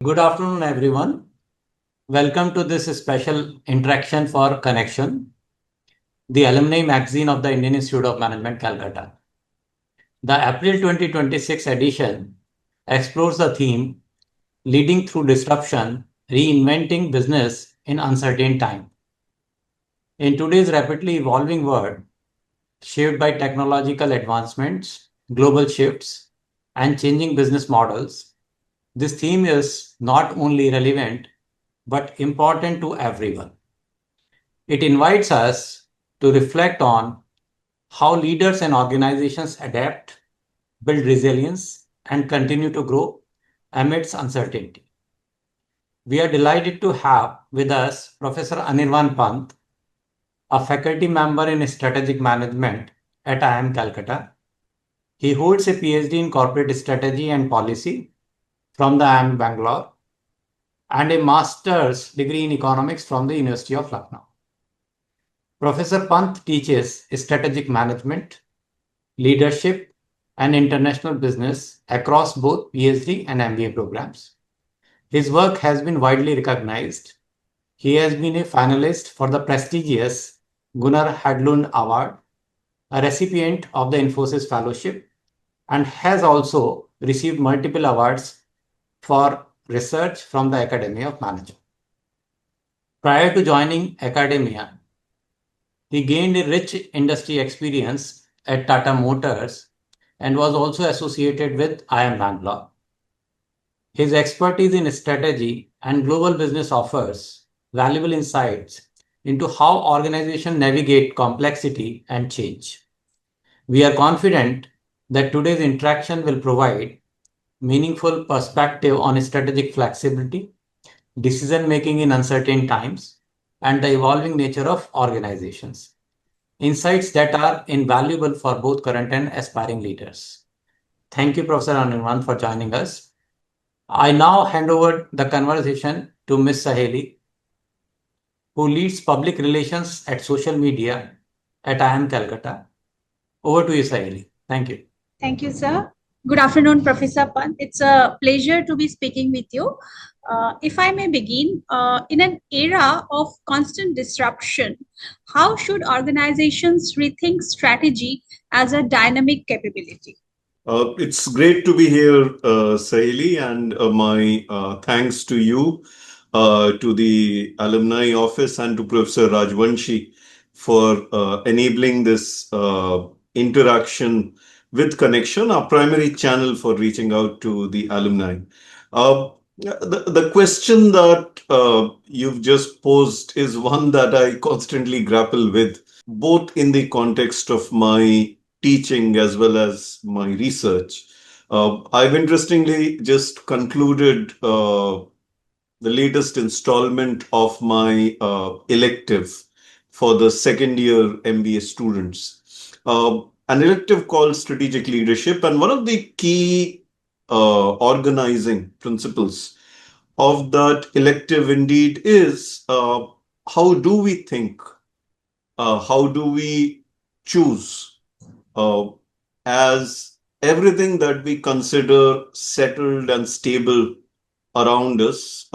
Good afternoon, everyone. Welcome to this special interaction for ConneXion, the alumni magazine of the Indian Institute of Management, Calcutta. The April 2026 edition explores the theme Leading Through Disruption, Reinventing Business in Uncertain Time. In today's rapidly evolving world, shaped by technological advancements, global shifts, and changing business models, this theme is not only relevant but important to everyone. It invites us to reflect on how leaders and organizations adapt, build resilience, and continue to grow amidst uncertainty. We are delighted to have with us Professor Anirvan Pant, a faculty member in strategic management at IIM Calcutta. He holds a PhD in corporate strategy and policy from the IIM Bangalore and a master's degree in economics from the University of Lucknow. Professor Pant teaches strategic management, leadership, and international business across both PhD and MBA programs. His work has been widely recognized. He has been a finalist for the prestigious Gunnar Hadlund Award, a recipient of the Infosys Fellowship, and has also received multiple awards for research from the Academy of Management. Prior to joining academia, he gained a rich industry experience at Tata Motors and was also associated with IIM Bangalore. His expertise in strategy and global business offers valuable insights into how organizations navigate complexity and change. We are confident that today's interaction will provide meaningful perspective on strategic flexibility, decision making in uncertain times, and the evolving nature of organizations. Insights that are invaluable for both current and aspiring leaders. Thank you, Professor Anirvan, for joining us. I now hand over the conversation to Ms. Saheli, who leads public relations at social media at IIM Calcutta. Over to you, Saheli. Thank you. Thank you, sir. Good afternoon, Professor Pant. It's a pleasure to be speaking with you. If I may begin, in an era of constant disruption, how should organizations rethink strategy as a dynamic capability? It's great to be here, Sahili, and my thanks to you, to the alumni office, and to Professor Rajvanshi for enabling this interaction with ConneXion, our primary channel for reaching out to the alumni. The question that you've just posed is one that I constantly grapple with, both in the context of my teaching as well as my research. I've interestingly just concluded the latest installment of my elective for the second year MBA students. An elective called Strategic Leadership, and one of the key organizing principles of that elective indeed is how do we think, how do we choose, as everything that we consider settled and stable around us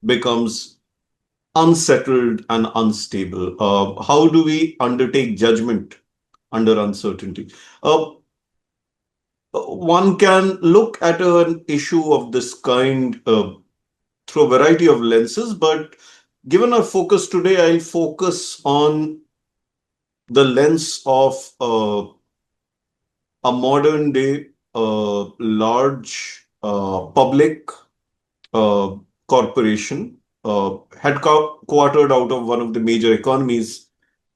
becomes unsettled and unstable. How do we undertake judgment under uncertainty? One can look at an issue of this kind through a variety of lenses, but given our focus today, I'll focus on the lens of a modern day large public corporation headquartered out of one of the major economies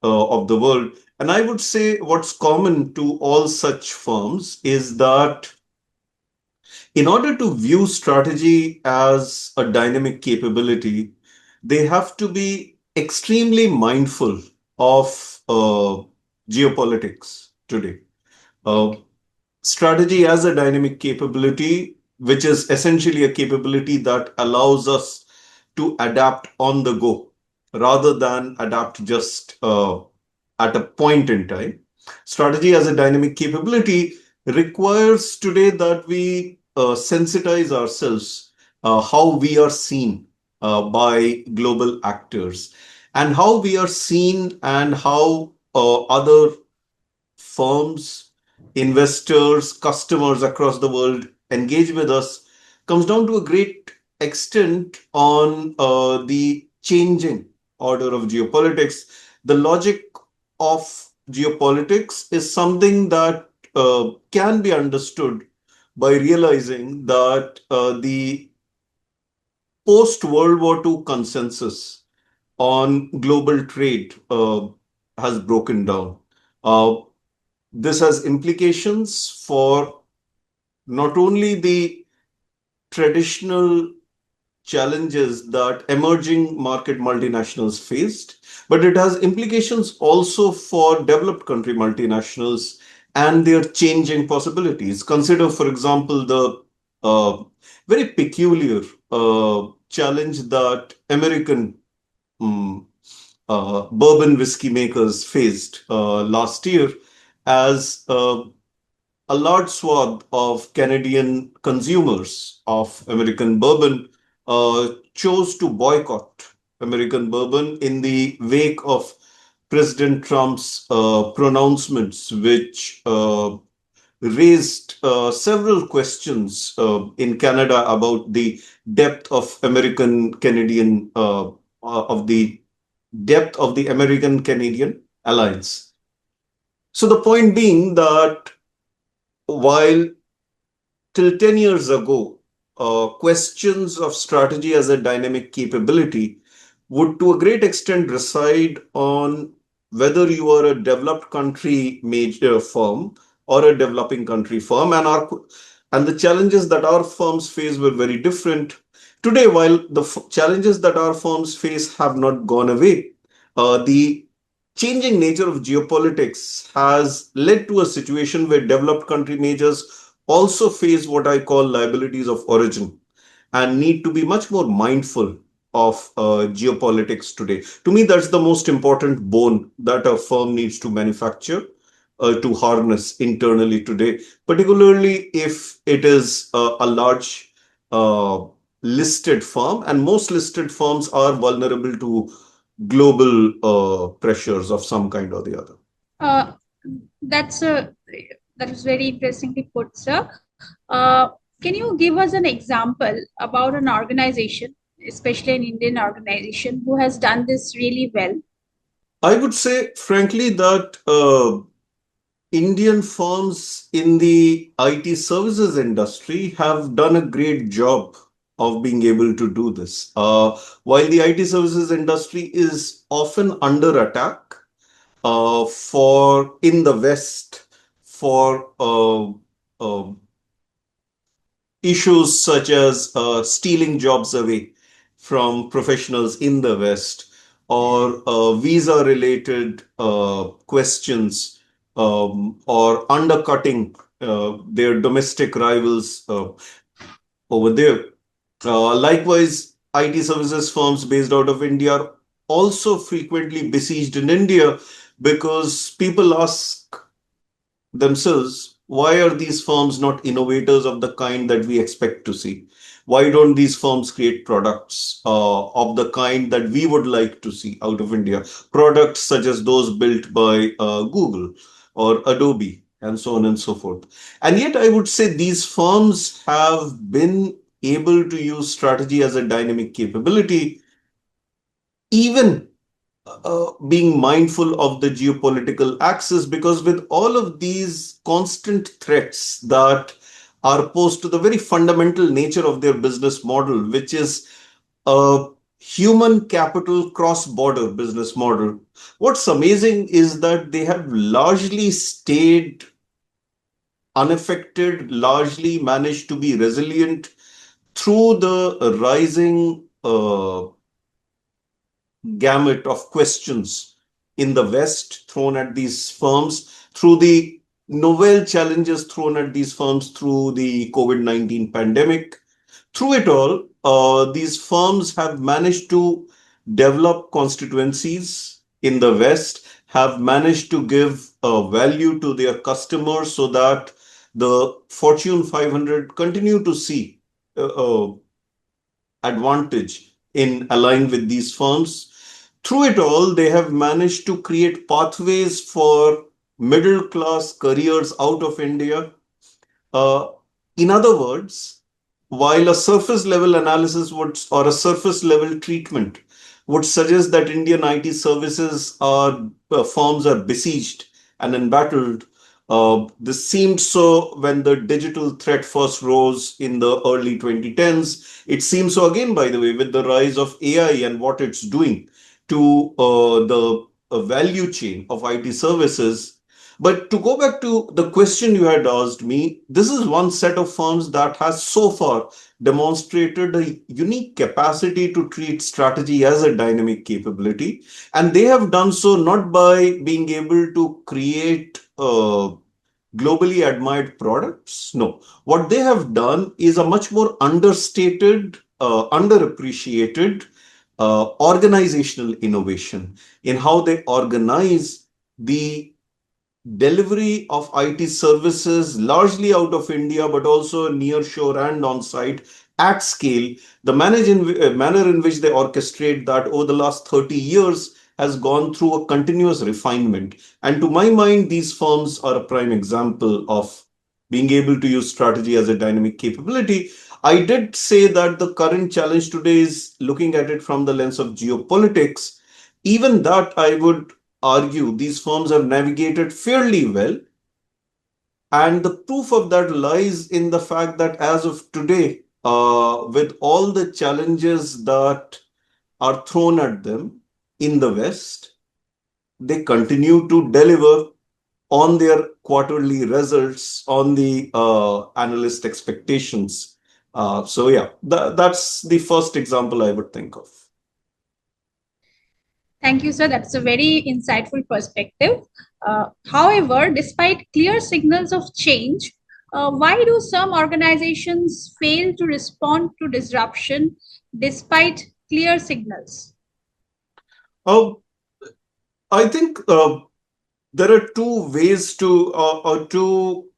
of the world. And I would say what's common to all such firms is that in order to view strategy as a dynamic capability, they have to be extremely mindful of geopolitics today. Strategy as a dynamic capability, which is essentially a capability that allows us to adapt on the go rather than adapt just at a point in time. Strategy as a dynamic capability requires today that we sensitize ourselves how we are seen by global actors, and how we are seen, and how other firms, investors, customers across the world engage with us, comes down to a great extent on the changing order of geopolitics. The logic of geopolitics is something that can be understood by realizing that the post World War II consensus on global trade has broken down. Uh, this has implications for not only the traditional challenges that emerging market multinationals faced, but it has implications also for developed country multinationals and their changing possibilities. Consider, for example, the uh, very peculiar challenge that American um, bourbon whiskey makers faced last year, as a large swath of Canadian consumers of American bourbon chose to boycott American bourbon in the wake of President Trump's pronouncements, which raised several questions in Canada about the depth of American Canadian of the depth of the American Canadian alliance. So the point being that while till 10 years ago, questions of strategy as a dynamic capability would to a great extent reside on whether you are a developed country major firm or a developing country firm, and the challenges that our firms face were very different. Today, while the challenges that our firms face have not gone away, the changing nature of geopolitics has led to a situation where developed country majors also face what I call liabilities of origin and need to be much more mindful of geopolitics today. To me, that's the most important bone that a firm needs to manufacture to harness internally today, particularly if it is a large listed firm, and most listed firms are vulnerable to global pressures of some kind or the other. Uh, that's a that was very interestingly put, sir. Can you give us an example about an organization, especially an Indian organization, who has done this really well? I would say, frankly, that Indian firms in the IT services industry have done a great job of being able to do this. While the IT services industry is often under attack for in the West for issues such as stealing jobs away from professionals in the West, or visa related questions, or undercutting their domestic rivals over there. Likewise, IT services firms based out of India are also frequently besieged in India because people ask themselves, why are these firms not innovators of the kind that we expect to see? Why don't these firms create products of the kind that we would like to see out of India? Products such as those built by Google or Adobe and so on and so forth. And yet, I would say these firms have been able to use strategy as a dynamic capability, even being mindful of the geopolitical axis, because with all of these constant threats that are posed to the very fundamental nature of their business model, which is a human capital cross-border business model, what's amazing is that they have largely stayed unaffected, largely managed to be resilient through the rising gamut of questions in the West thrown at these firms, through the novel challenges thrown at these firms through the COVID-19 pandemic. Through it all, these firms have managed to develop constituencies in the West, have managed to give value to their customers so that the Fortune 500 continue to see uh, uh, advantage in aligning with these firms. Through it all, they have managed to create pathways for middle class careers out of India. Uh, in other words, while a surface level analysis would, or a surface level treatment would suggest that Indian IT services are firms are besieged and embattled, this seemed so when the digital threat first rose in the early 2010s. It seems so again, by the way, with the rise of AI and what it's doing to the value chain of IT services. But to go back to the question you had asked me, this is one set of firms that has so far demonstrated a unique capacity to treat strategy as a dynamic capability. And they have done so not by being able to create globally admired products. No, what they have done is a much more understated, underappreciated organizational innovation in how they organize the delivery of IT services largely out of India, but also near shore and on site at scale. The manner in which they orchestrate that over the last 30 years has gone through a continuous refinement. And to my mind, these firms are a prime example of being able to use strategy as a dynamic capability. I did say that the current challenge today is looking at it from the lens of geopolitics. Even that, I would argue these firms have navigated fairly well. And the proof of that lies in the fact that as of today, with all the challenges that are thrown at them in the West, they continue to deliver on their quarterly results, on the analyst expectations. So, yeah, that's the first example I would think of. Thank you, sir. That's a very insightful perspective. However, despite clear signals of change, why do some organizations fail to respond to disruption despite clear signals? Oh, I think there are two ways to, or two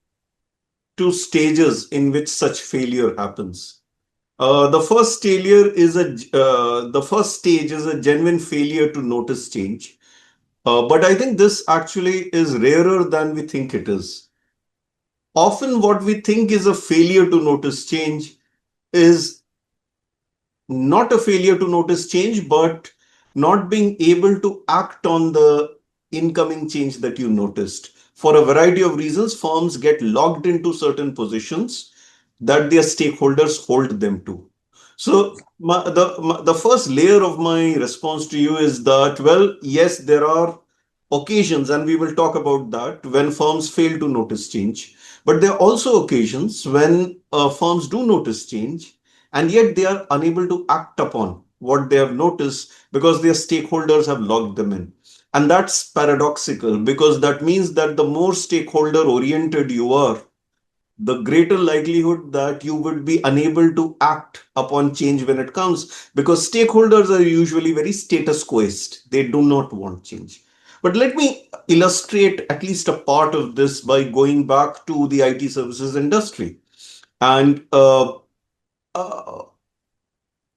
stages in which such failure happens. The first stage is a genuine failure to notice change. But I think this actually is rarer than we think it is. Often, what we think is a failure to notice change is not a failure to notice change, but not being able to act on the incoming change that you noticed. For a variety of reasons, firms get locked into certain positions that their stakeholders hold them to. So, the first layer of my response to you is that, well, yes, there are occasions, and we will talk about that, when firms fail to notice change. But there are also occasions when firms do notice change and yet they are unable to act upon what they have noticed because their stakeholders have locked them in. And that's paradoxical because that means that the more stakeholder oriented you are, the greater likelihood that you would be unable to act upon change when it comes, because stakeholders are usually very status quoist. They do not want change. But let me illustrate at least a part of this by going back to the IT services industry. And uh,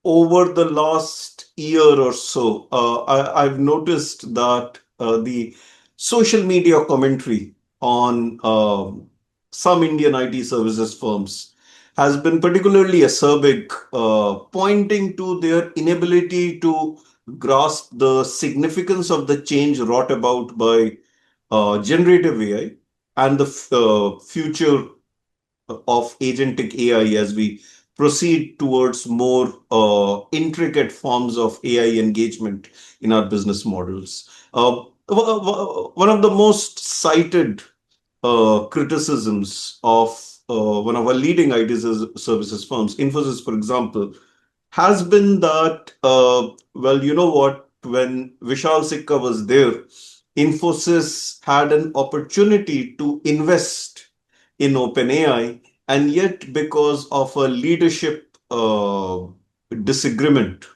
over the last year or so, I've noticed that the social media commentary on some Indian IT services firms has been particularly acerbic, pointing to their inability to grasp the significance of the change wrought about by generative AI and the future of agentic AI as we proceed towards more intricate forms of AI engagement in our business models. One of the most cited criticisms of one of our leading IT services firms, Infosys, for example, has been that, well, you know what, when Vishal Sikka was there, Infosys had an opportunity to invest in OpenAI, and yet because of a leadership disagreement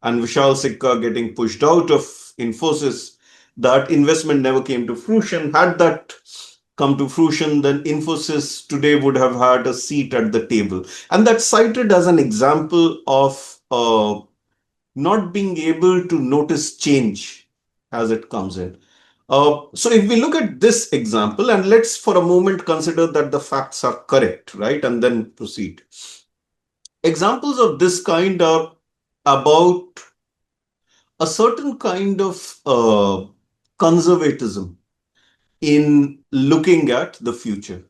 and Vishal Sikka getting pushed out of Infosys, that investment never came to fruition. Had that come to fruition, then Infosys today would have had a seat at the table. And that's cited as an example of not being able to notice change as it comes in. So if we look at this example, and let's for a moment consider that the facts are correct, right? And then proceed. Examples of this kind are about a certain kind of conservatism in looking at the future.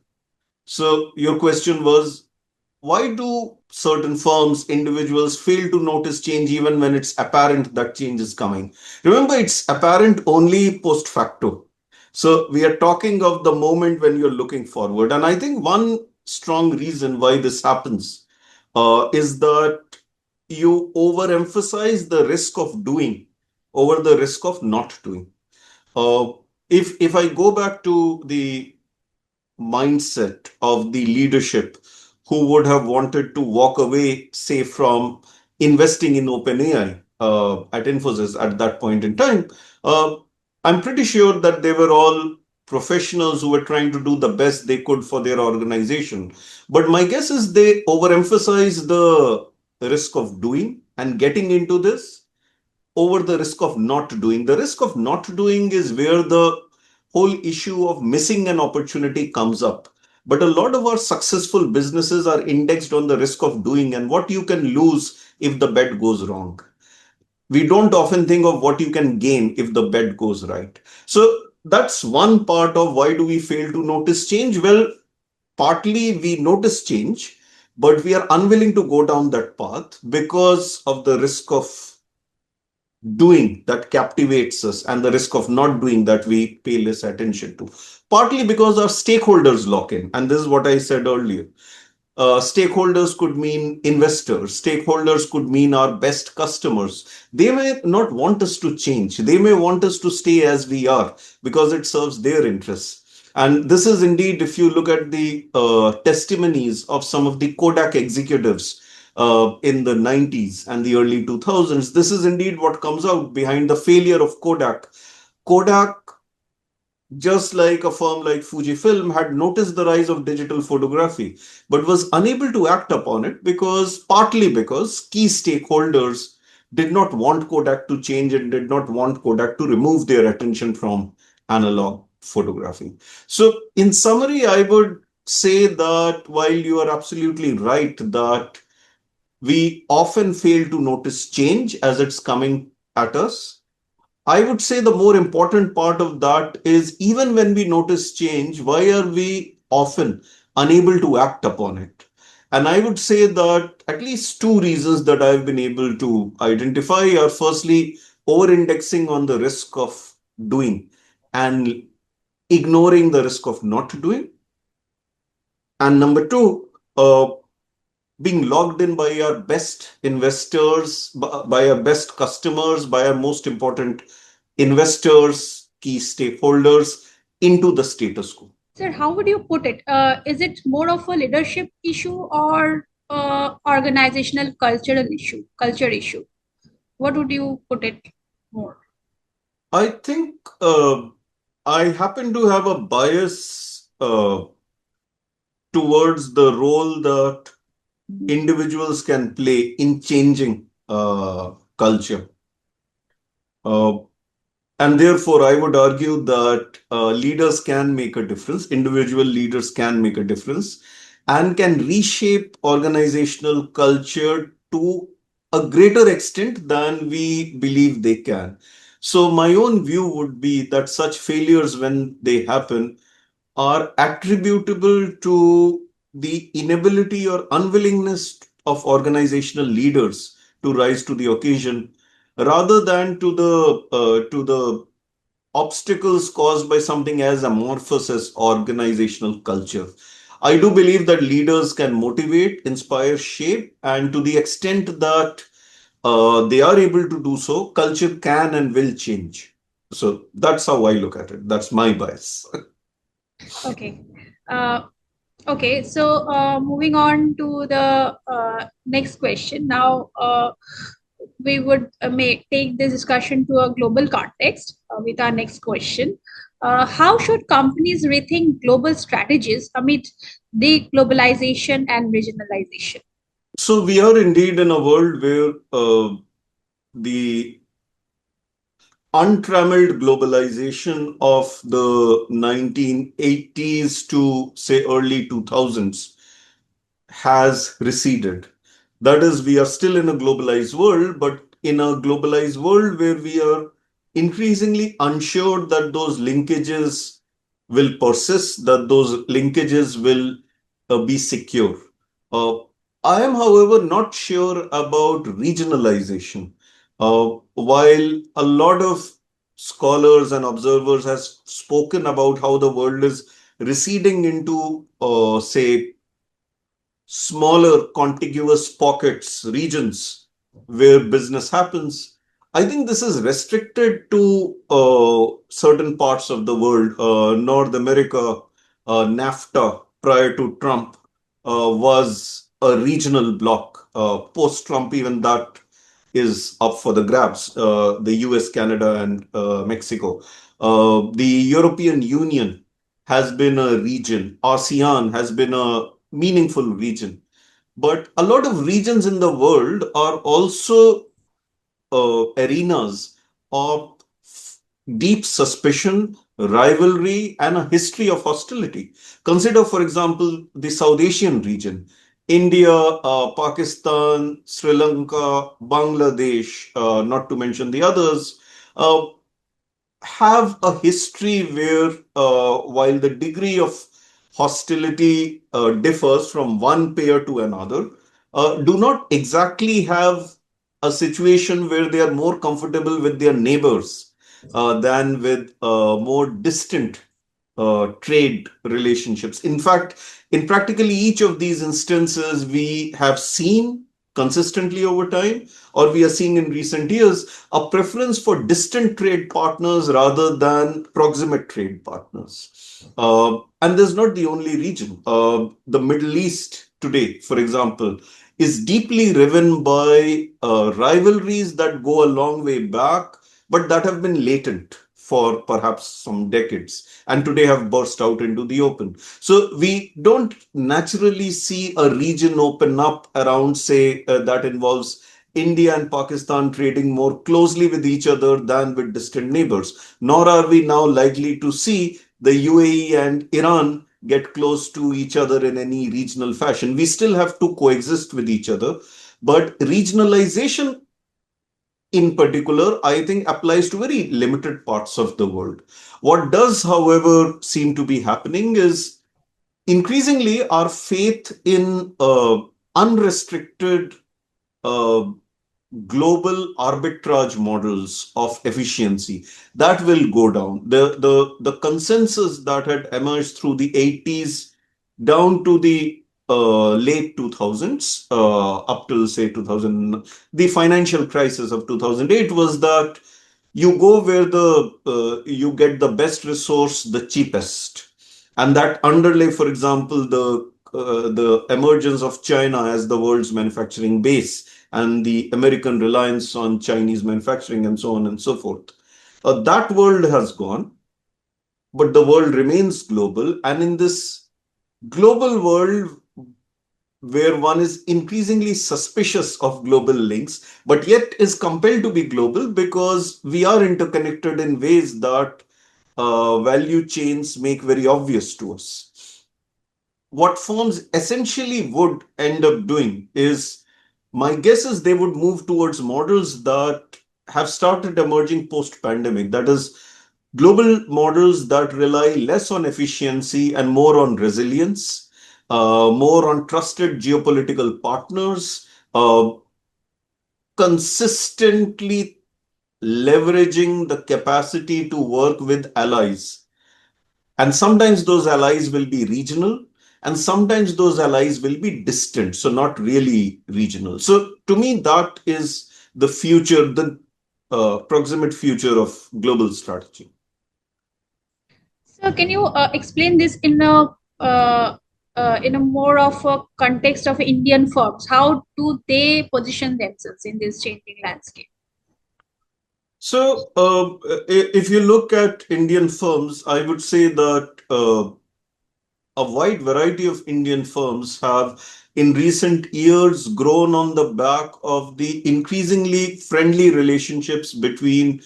So your question was, why do certain firms, individuals fail to notice change even when it's apparent that change is coming? Remember, it's apparent only post facto. So we are talking of the moment when you're looking forward. And I think one strong reason why this happens is that you overemphasize the risk of doing over the risk of not doing. Uh, if I go back to the mindset of the leadership who would have wanted to walk away, say, from investing in OpenAI at Infosys at that point in time, uh, I'm pretty sure that they were all professionals who were trying to do the best they could for their organization. But my guess is they overemphasize the risk of doing and getting into this over the risk of not doing. The risk of not doing is where the whole issue of missing an opportunity comes up. But a lot of our successful businesses are indexed on the risk of doing and what you can lose if the bet goes wrong. We don't often think of what you can gain if the bet goes right. So that's one part of why do we fail to notice change? Well, partly we notice change, but we are unwilling to go down that path because of the risk of doing that captivates us and the risk of not doing that we pay less attention to. Partly because our stakeholders lock in. And this is what I said earlier. Stakeholders could mean investors. Stakeholders could mean our best customers. They may not want us to change. They may want us to stay as we are because it serves their interests. And this is indeed, if you look at the testimonies of some of the Kodak executives in the 90s and the early 2000s, this is indeed what comes out behind the failure of Kodak. Kodak, just like a firm like Fujifilm, had noticed the rise of digital photography, but was unable to act upon it partly because key stakeholders did not want Kodak to change and did not want Kodak to remove their attention from analog photography. So in summary, I would say that while you are absolutely right that we often fail to notice change as it's coming at us, I would say the more important part of that is even when we notice change, why are we often unable to act upon it? And I would say that at least two reasons that I've been able to identify are firstly, over indexing on the risk of doing and ignoring the risk of not doing. And number two, being logged in by our best investors, by our best customers, by our most important investors, key stakeholders into the status quo. Sir, how would you put it? Is it more of a leadership issue or organizational cultural issue, culture issue? What would you put it more? I think I happen to have a bias towards the role that individuals can play in changing culture. And therefore, I would argue that leaders can make a difference, individual leaders can make a difference, and can reshape organizational culture to a greater extent than we believe they can. So, my own view would be that such failures, when they happen, are attributable to the inability or unwillingness of organizational leaders to rise to the occasion rather than to the obstacles caused by something as amorphous as organizational culture. I do believe that leaders can motivate, inspire, shape, and to the extent that they are able to do so, culture can and will change. So that's how I look at it. That's my bias. Okay. Okay. So moving on to the next question. Now, we would take this discussion to a global context with our next question. How should companies rethink global strategies amid deglobalization and regionalization? So we are indeed in a world where the untrammeled globalization of the 1980s to say early 2000s has receded. That is, we are still in a globalized world, but in a globalized world where we are increasingly unsure that those linkages will persist, that those linkages will be secure. Uh, I am, however, not sure about regionalization. While a lot of scholars and observers has spoken about how the world is receding into, say, smaller contiguous pockets, regions where business happens. I think this is restricted to certain parts of the world. North America, NAFTA prior to Trump was a regional bloc. Post Trump, even that is up for the grabs. The US, Canada, and Mexico. The European Union has been a region. ASEAN has been a meaningful region. But a lot of regions in the world are also arenas of deep suspicion, rivalry, and a history of hostility. Consider, for example, the South Asian region. India, Pakistan, Sri Lanka, Bangladesh, not to mention the others, uh, have a history where, while the degree of hostility differs from one pair to another, do not exactly have a situation where they are more comfortable with their neighbors than with more distant trade relationships. In fact, in practically each of these instances, we have seen consistently over time, or we are seeing in recent years, a preference for distant trade partners rather than proximate trade partners. And there's not the only region. The Middle East today, for example, is deeply riven by rivalries that go a long way back, but that have been latent for perhaps some decades and today have burst out into the open. So we don't naturally see a region open up around, say, that involves India and Pakistan trading more closely with each other than with distant neighbors. Nor are we now likely to see the UAE and Iran get close to each other in any regional fashion. We still have to coexist with each other. But regionalization in particular, I think applies to very limited parts of the world. What does, however, seem to be happening is increasingly our faith in unrestricted uh, global arbitrage models of efficiency that will go down. The consensus that had emerged through the 80s down to the late 2000s, up till say 2000, the financial crisis of 2008, was that you go where you get the best resource the cheapest, and that underlay, for example, the emergence of China as the world's manufacturing base and the American reliance on Chinese manufacturing and so on and so forth. That world has gone, but the world remains global, and in this global world where one is increasingly suspicious of global links, but yet is compelled to be global because we are interconnected in ways that value chains make very obvious to us. What firms essentially would end up doing is, my guess is they would move towards models that have started emerging post pandemic. That is, global models that rely less on efficiency and more on resilience, more on trusted geopolitical partners, consistently leveraging the capacity to work with allies. And sometimes those allies will be regional, and sometimes those allies will be distant, so not really regional. So to me, that is the future, the proximate future of global strategy. So can you explain this in a more of a context of Indian firms? How do they position themselves in this changing landscape? So, if you look at Indian firms, I would say that a wide variety of Indian firms have in recent years grown on the back of the increasingly friendly relationships between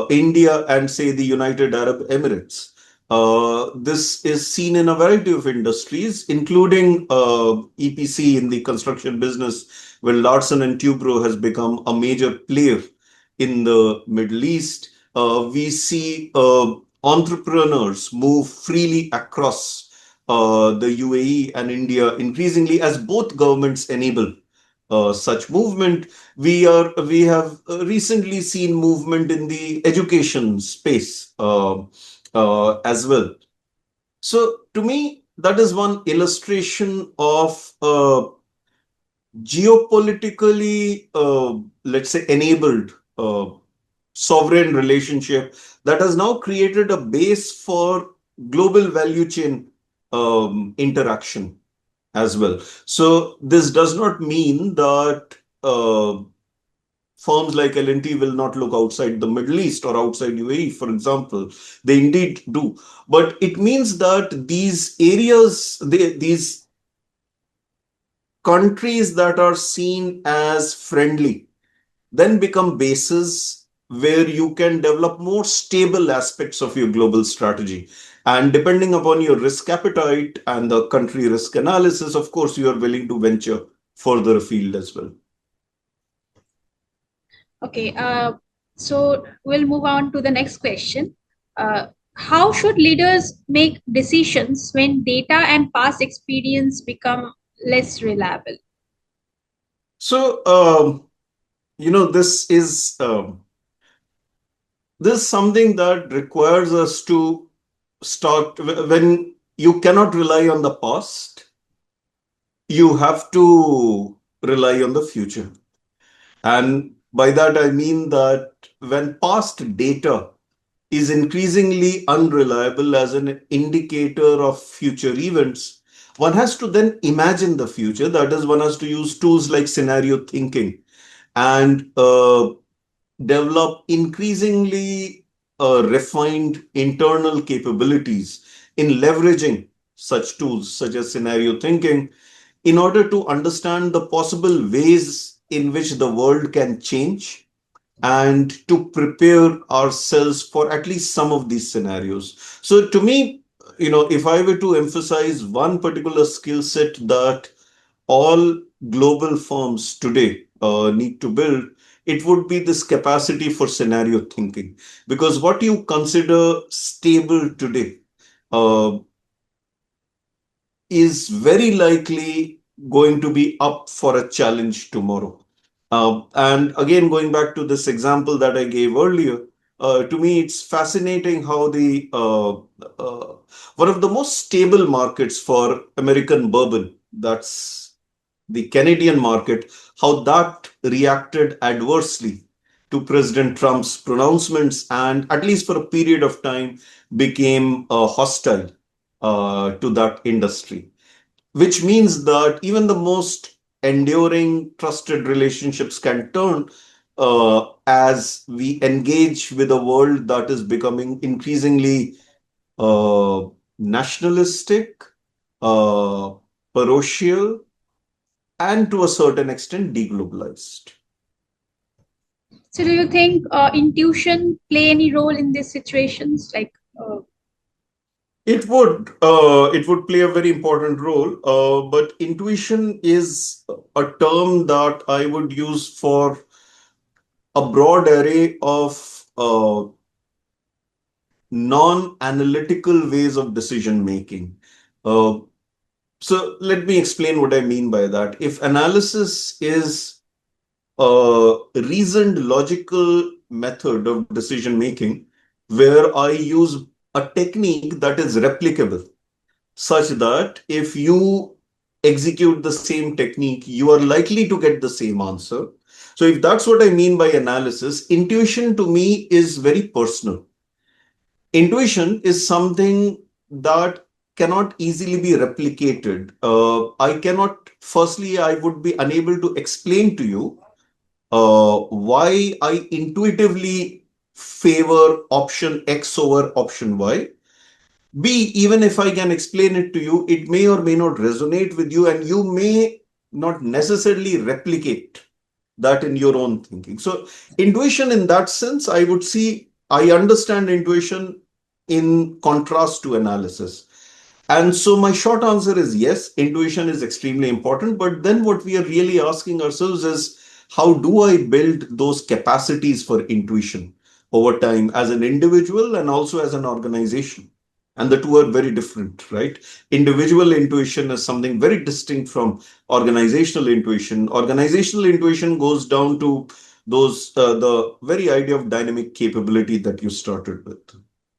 India and, say, the United Arab Emirates. This is seen in a variety of industries, including EPC in the construction business, where Larsen and Toubro has become a major player in the Middle East. We see entrepreneurs move freely across the UAE and India increasingly as both governments enable such movement. We have recently seen movement in the education space as well. So to me, that is one illustration of geopolitically, let's say, enabled sovereign relationship that has now created a base for global value chain interaction as well. So this does not mean that firms like L&T will not look outside the Middle East or outside UAE, for example. They indeed do. But it means that these areas, these countries that are seen as friendly, then become bases where you can develop more stable aspects of your global strategy. And depending upon your risk appetite and the country risk analysis, of course, you are willing to venture further afield as well. Okay, so we'll move on to the next question. How should leaders make decisions when data and past experience become less reliable? So, this is something that requires us to start when you cannot rely on the past, you have to rely on the future. And by that, I mean that when past data is increasingly unreliable as an indicator of future events, one has to then imagine the future. That is, one has to use tools like scenario thinking and develop increasingly refined internal capabilities in leveraging such tools, such as scenario thinking, in order to understand the possible ways in which the world can change and to prepare ourselves for at least some of these scenarios. So to me, if I were to emphasize one particular skill set that all global firms today need to build, it would be this capacity for scenario thinking. Because what you consider stable today uh, is very likely going to be up for a challenge tomorrow. And again, going back to this example that I gave earlier, to me, it's fascinating how the one of the most stable markets for American bourbon, that's the Canadian market, how that reacted adversely to President Trump's pronouncements and, at least for a period of time, became hostile to that industry, which means that even the most enduring, trusted relationships can turn as we engage with a world that is becoming increasingly nationalistic, uh, parochial, and to a certain extent deglobalized. So, do you think intuition play any role in these situations? It would play a very important role, but intuition is a term that I would use for a broad array of non-analytical ways of decision making. Uh, so let me explain what I mean by that. If analysis is a reasoned logical method of decision making where I use a technique that is replicable, such that if you execute the same technique, you are likely to get the same answer. So if that's what I mean by analysis, intuition to me is very personal. Intuition is something that cannot easily be replicated. Firstly, I would be unable to explain to you why I intuitively favor option X over option Y. B, even if I can explain it to you, it may or may not resonate with you, and you may not necessarily replicate that in your own thinking. So, intuition in that sense, I would see, I understand intuition in contrast to analysis. And so, my short answer is yes, intuition is extremely important. But then, what we are really asking ourselves is, how do I build those capacities for intuition over time as an individual and also as an organization? And the two are very different, right? Individual intuition is something very distinct from organizational intuition. Organizational intuition goes down to those the very idea of dynamic capability that you started with.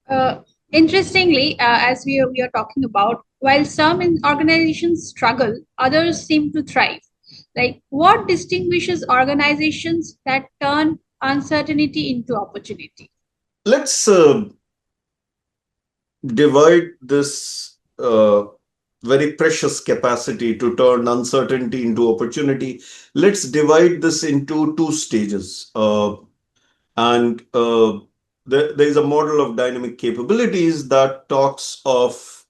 Uh, Interestingly, as we are talking about, while some organizations struggle, others seem to thrive. Like, what distinguishes organizations that turn uncertainty into opportunity? Let's divide this very precious capacity to turn uncertainty into opportunity. Let's divide this into two stages. And there is a model of dynamic capabilities that talks of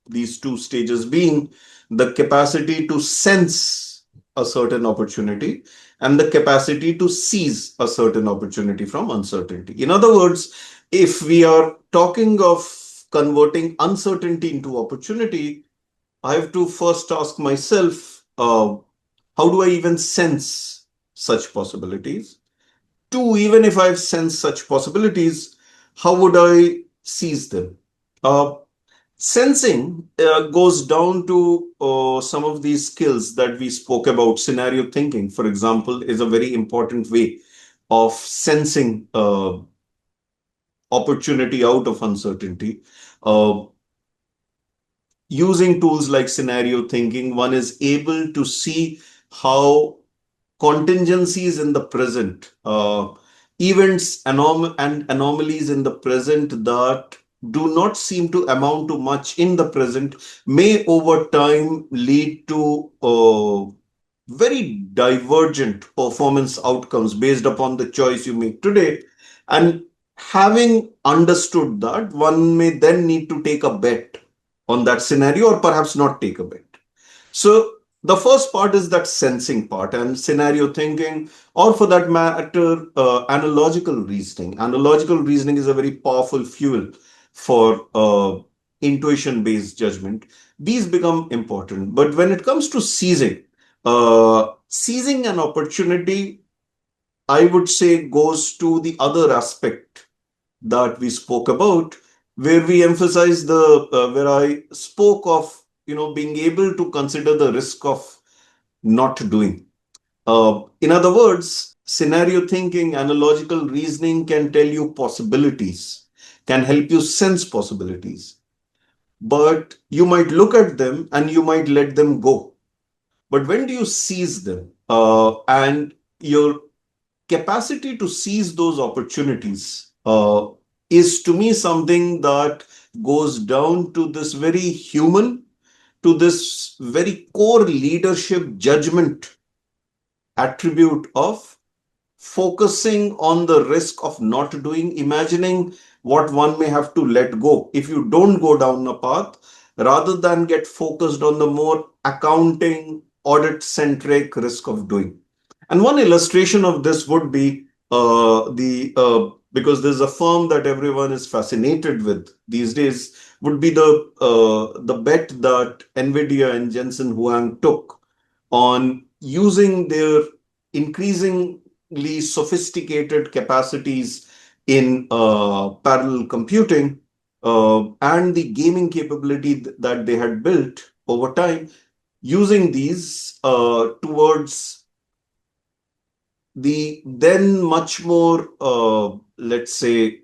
these two stages being the capacity to sense a certain opportunity and the capacity to seize a certain opportunity from uncertainty. In other words, if we are talking of converting uncertainty into opportunity, I have to first ask myself, how do I even sense such possibilities? Two, even if I've sensed such possibilities, how would I seize them? Uh, Sensing goes down to some of these skills that we spoke about. Scenario thinking, for example, is a very important way of sensing opportunity out of uncertainty. Uh, Using tools like scenario thinking, one is able to see how contingencies in the present, events and anomalies in the present that do not seem to amount to much in the present may over time lead to very divergent performance outcomes based upon the choice you make today. And having understood that, one may then need to take a bet on that scenario or perhaps not take a bet. So the first part is that sensing part and scenario thinking, or for that matter, analogical reasoning. Analogical reasoning is a very powerful fuel for intuition based judgment. These become important. But when it comes to seizing an opportunity, I would say goes to the other aspect that we spoke about, where we emphasize where I spoke of, being able to consider the risk of not doing. In other words, scenario thinking, analogical reasoning can tell you possibilities, can help you sense possibilities, but you might look at them and you might let them go. But when do you seize them? And your capacity to seize those opportunities is to me something that goes down to this very human, to this very core leadership judgment attribute of focusing on the risk of not doing, imagining what one may have to let go if you don't go down a path, rather than get focused on the more accounting, audit centric risk of doing. And one illustration of this would be the because there's a firm that everyone is fascinated with these days, would be the bet that Nvidia and Jensen Huang took on using their increasingly sophisticated capacities in parallel computing and the gaming capability that they had built over time, using these towards the then much more, let's say,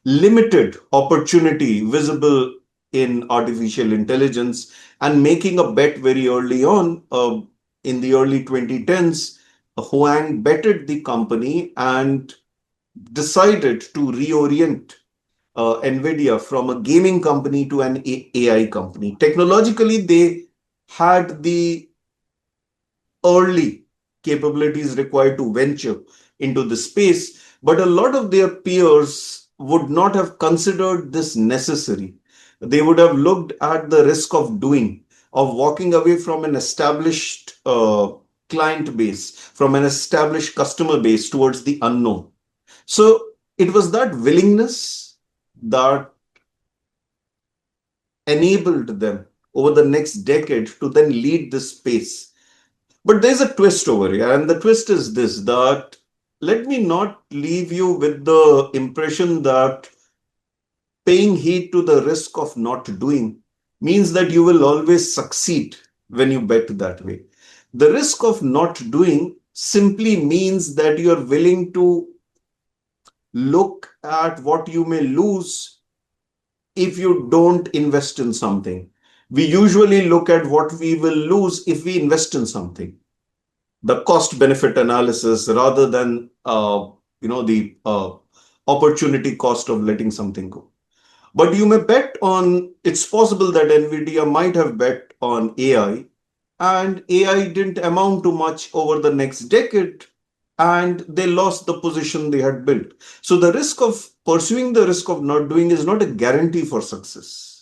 limited opportunity visible in artificial intelligence, and making a bet very early on in the early 2010s. Huang betted the company and decided to reorient Nvidia from a gaming company to an AI company. Technologically, they had the early capabilities required to venture into the space, but a lot of their peers would not have considered this necessary. They would have looked at the risk of doing, of walking away from an established client base, from an established customer base towards the unknown. So it was that willingness that enabled them over the next decade to then lead this space. But there's a twist over here, and the twist is this, that let me not leave you with the impression that paying heed to the risk of not doing means that you will always succeed when you bet that way. The risk of not doing simply means that you're willing to look at what you may lose if you don't invest in something. We usually look at what we will lose if we invest in something, the cost benefit analysis, rather than the opportunity cost of letting something go. But you may bet on, it's possible that NVIDIA might have bet on AI, and AI didn't amount to much over the next decade, and they lost the position they had built. So the risk of pursuing the risk of not doing is not a guarantee for success.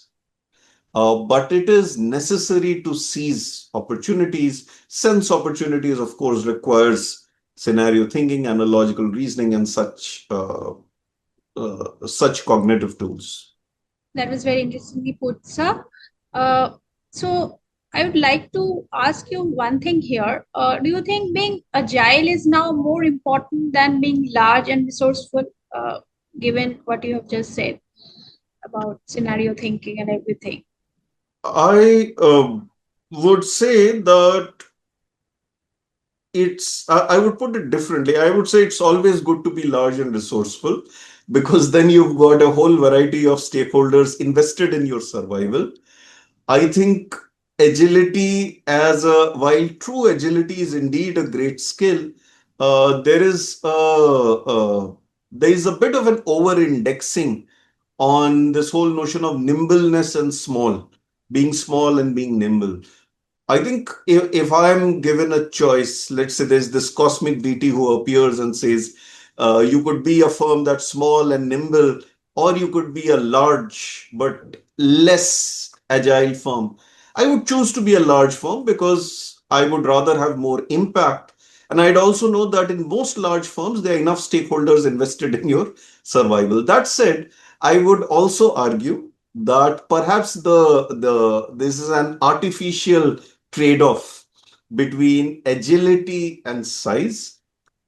But it is necessary to seize opportunities. Sense opportunities, of course, requires scenario thinking, analogical reasoning, and such cognitive tools. That was very interestingly put, sir. So I would like to ask you one thing here. Do you think being agile is now more important than being large and resourceful, given what you have just said about scenario thinking and everything? I would say that I would put it differently. I would say it's always good to be large and resourceful, because then you've got a whole variety of stakeholders invested in your survival. I think agility, while true agility is indeed a great skill, there is a bit of an over-indexing on this whole notion of nimbleness and being small and being nimble. I think if I'm given a choice, let's say there's this cosmic deity who appears and says, you could be a firm that's small and nimble, or you could be a large but less agile firm. I would choose to be a large firm because I would rather have more impact. And I'd also know that in most large firms, there are enough stakeholders invested in your survival. That said, I would also argue that perhaps this is an artificial trade-off between agility and size.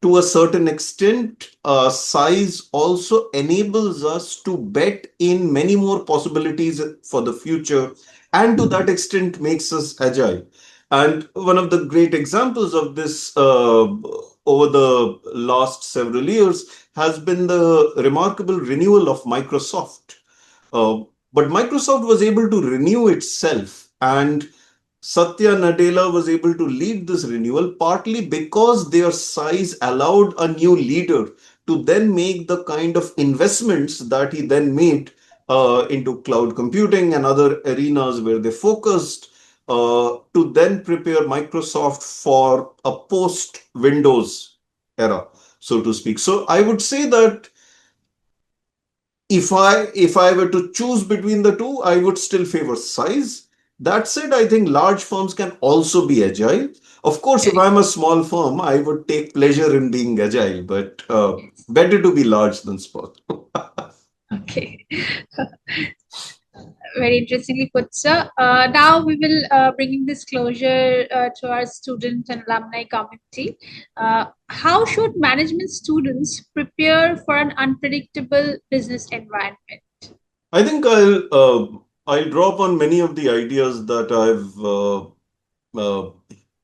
To a certain extent, size also enables us to bet in many more possibilities for the future, and to that extent makes us agile. And one of the great examples of this over the last several years has been the remarkable renewal of Microsoft. But Microsoft was able to renew itself, and Satya Nadella was able to lead this renewal partly because their size allowed a new leader to then make the kind of investments that he then made into cloud computing and other arenas where they focused, to then prepare Microsoft for a post-Windows era, so to speak. So I would say that if I were to choose between the two, I would still favor size. That said, I think large firms can also be agile. Of course, if I'm a small firm, I would take pleasure in being agile, but better to be large than small. Okay. Very interestingly put, sir. Now we will bring disclosure to our student and alumni community. How should management students prepare for an unpredictable business environment? I think I'll draw upon many of the ideas that I've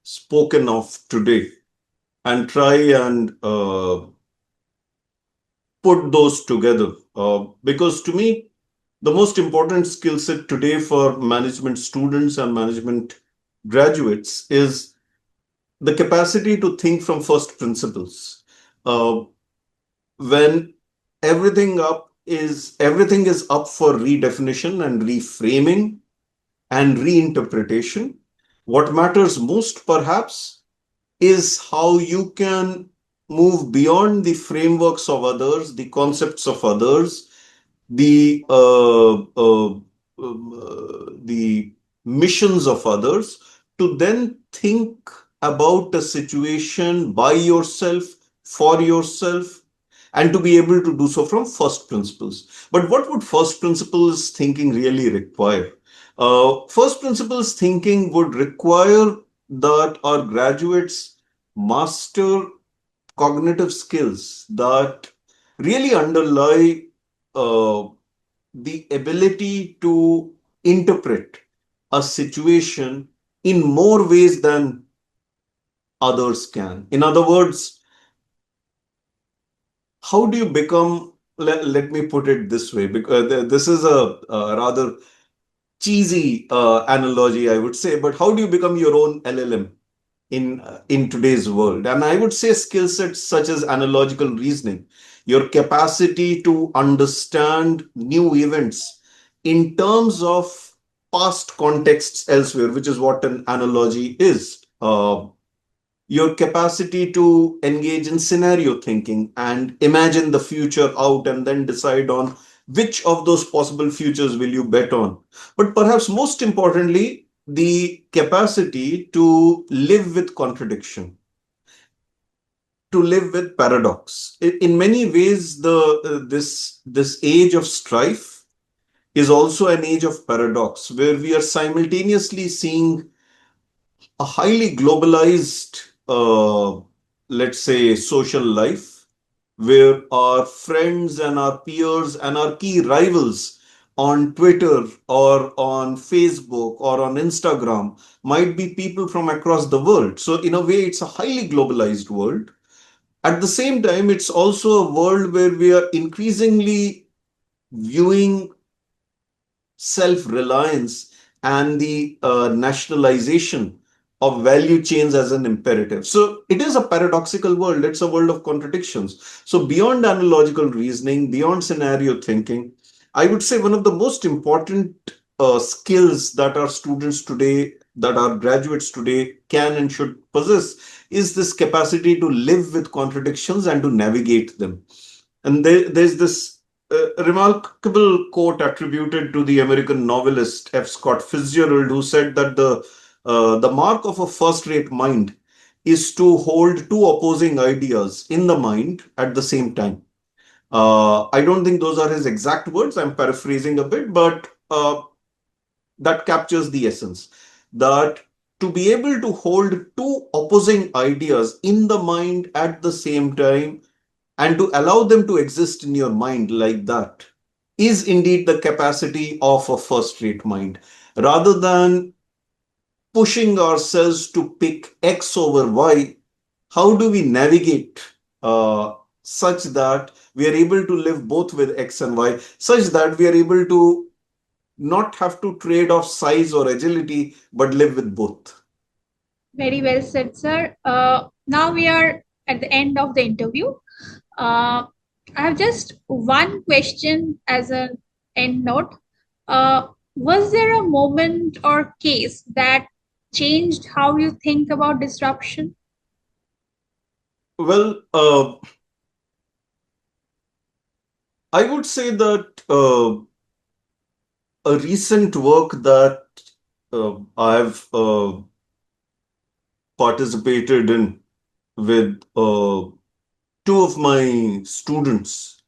spoken of today and try and put those together. Because to me, the most important skill set today for management students and management graduates is the capacity to think from first principles. When everything is up for redefinition and reframing and reinterpretation, what matters most perhaps is how you can move beyond the frameworks of others, the concepts of others, the the missions of others, to then think about a situation by yourself, for yourself, and to be able to do so from first principles. But what would first principles thinking really require? First principles thinking would require that our graduates master cognitive skills that really underlie uh, the ability to interpret a situation in more ways than others can. In other words, how do you become, let me put it this way, because this is a rather cheesy analogy, I would say, but how do you become your own LLM in today's world? And I would say skill sets such as analogical reasoning, your capacity to understand new events in terms of past contexts elsewhere, which is what an analogy is. Your capacity to engage in scenario thinking and imagine the future out and then decide on which of those possible futures will you bet on. But perhaps most importantly, the capacity to live with contradiction, to live with paradox. In many ways, this age of strife is also an age of paradox, where we are simultaneously seeing a highly globalized, let's say, social life, where our friends and our peers and our key rivals on Twitter or on Facebook or on Instagram might be people from across the world. So, in a way, it's a highly globalized world. At the same time, it's also a world where we are increasingly viewing self-reliance and the nationalization of value chains as an imperative. So it is a paradoxical world. It's a world of contradictions. So beyond analogical reasoning, beyond scenario thinking, I would say one of the most important skills that our students today, that our graduates today can and should possess is this capacity to live with contradictions and to navigate them. And there's this remarkable quote attributed to the American novelist F. Scott Fitzgerald, who said that the mark of a first-rate mind is to hold two opposing ideas in the mind at the same time. I don't think those are his exact words. I'm paraphrasing a bit, but that captures the essence. That to be able to hold two opposing ideas in the mind at the same time and to allow them to exist in your mind like that is indeed the capacity of a first rate mind. Rather than pushing ourselves to pick X over Y, how do we navigate such that we are able to live both with X and Y, such that we are able to not have to trade off size or agility, but live with both? Very well said, sir. Now we are at the end of the interview. I have just one question as an end note. Was there a moment or case that changed how you think about disruption? Well, I would say that a recent work that I've participated in with two of my students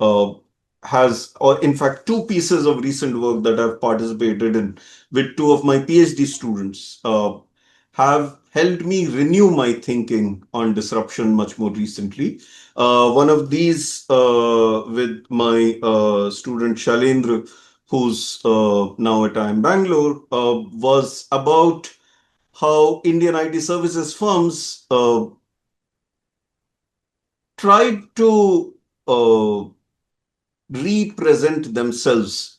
uh, or in fact, two pieces of recent work that I've participated in with two of my PhD students have helped me renew my thinking on disruption much more recently. One of these with my student Shalendra, who's now at IIM Bangalore, was about how Indian IT services firms tried to uh, represent themselves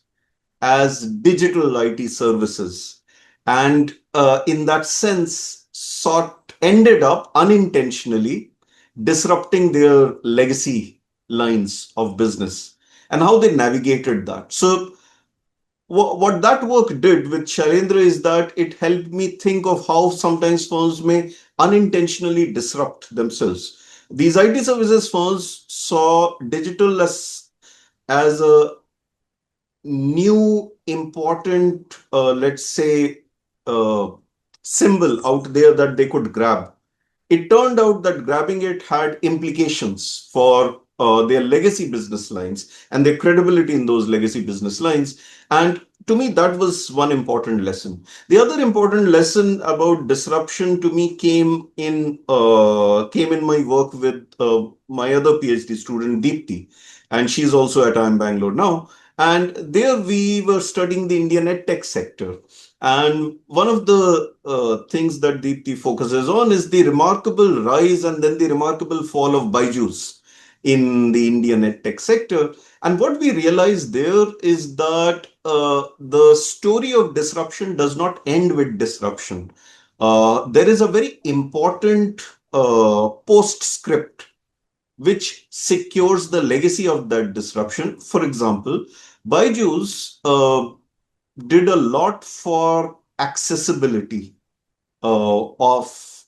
as digital IT services. And in that sense, ended up unintentionally disrupting their legacy lines of business and how they navigated that. So what that work did with Shailendra is that it helped me think of how sometimes firms may unintentionally disrupt themselves. These IT services firms saw digital as a new important, let's say, symbol out there that they could grab. It turned out that grabbing it had implications for their legacy business lines and their credibility in those legacy business lines. And to me, that was one important lesson. The other important lesson about disruption to me came in my work with my other PhD student, Deepti, and she's also at IIM Bangalore now. And there we were studying the Indian edtech sector. And one of the things that Deepti focuses on is the remarkable rise and then the remarkable fall of Byju's in the Indian edtech sector. And what we realized there is that the story of disruption does not end with disruption. There is a very important postscript which secures the legacy of that disruption. For example, Byju's did a lot for accessibility of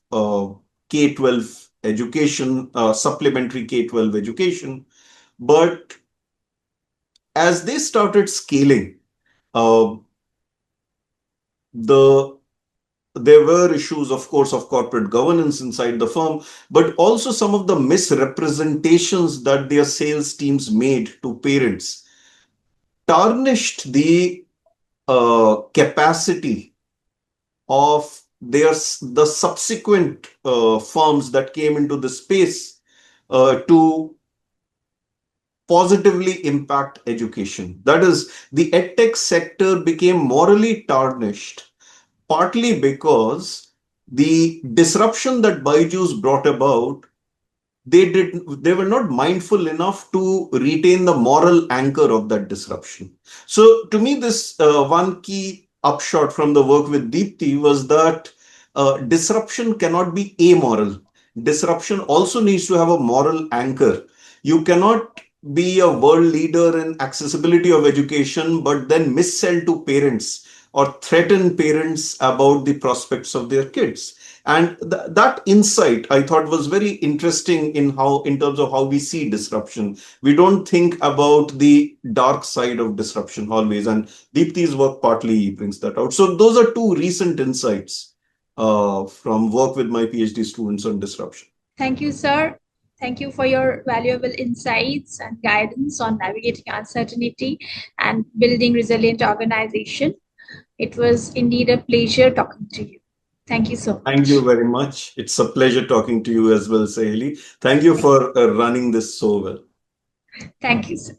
K-12 education, supplementary K-12 education. But as they started scaling, uh, there were issues, of course, of corporate governance inside the firm, but also some of the misrepresentations that their sales teams made to parents tarnished the capacity of the subsequent firms that came into the space to positively impact education. That is, the edtech sector became morally tarnished, partly because the disruption that Byju's brought about, they were not mindful enough to retain the moral anchor of that disruption. So to me, this one key upshot from the work with Deepti was that disruption cannot be amoral. Disruption also needs to have a moral anchor. You cannot be a world leader in accessibility of education, but then missell to parents or threaten parents about the prospects of their kids. And that insight I thought was very interesting in terms of how we see disruption. We don't think about the dark side of disruption always, and Deepti's work partly brings that out. So those are two recent insights from work with my PhD students on disruption. Thank you, sir. Thank you for your valuable insights and guidance on navigating uncertainty and building resilient organization. It was indeed a pleasure talking to you. Thank you so much. Thank you very much. It's a pleasure talking to you as well, Saheli. Thank you for running this so well. Thank you, sir.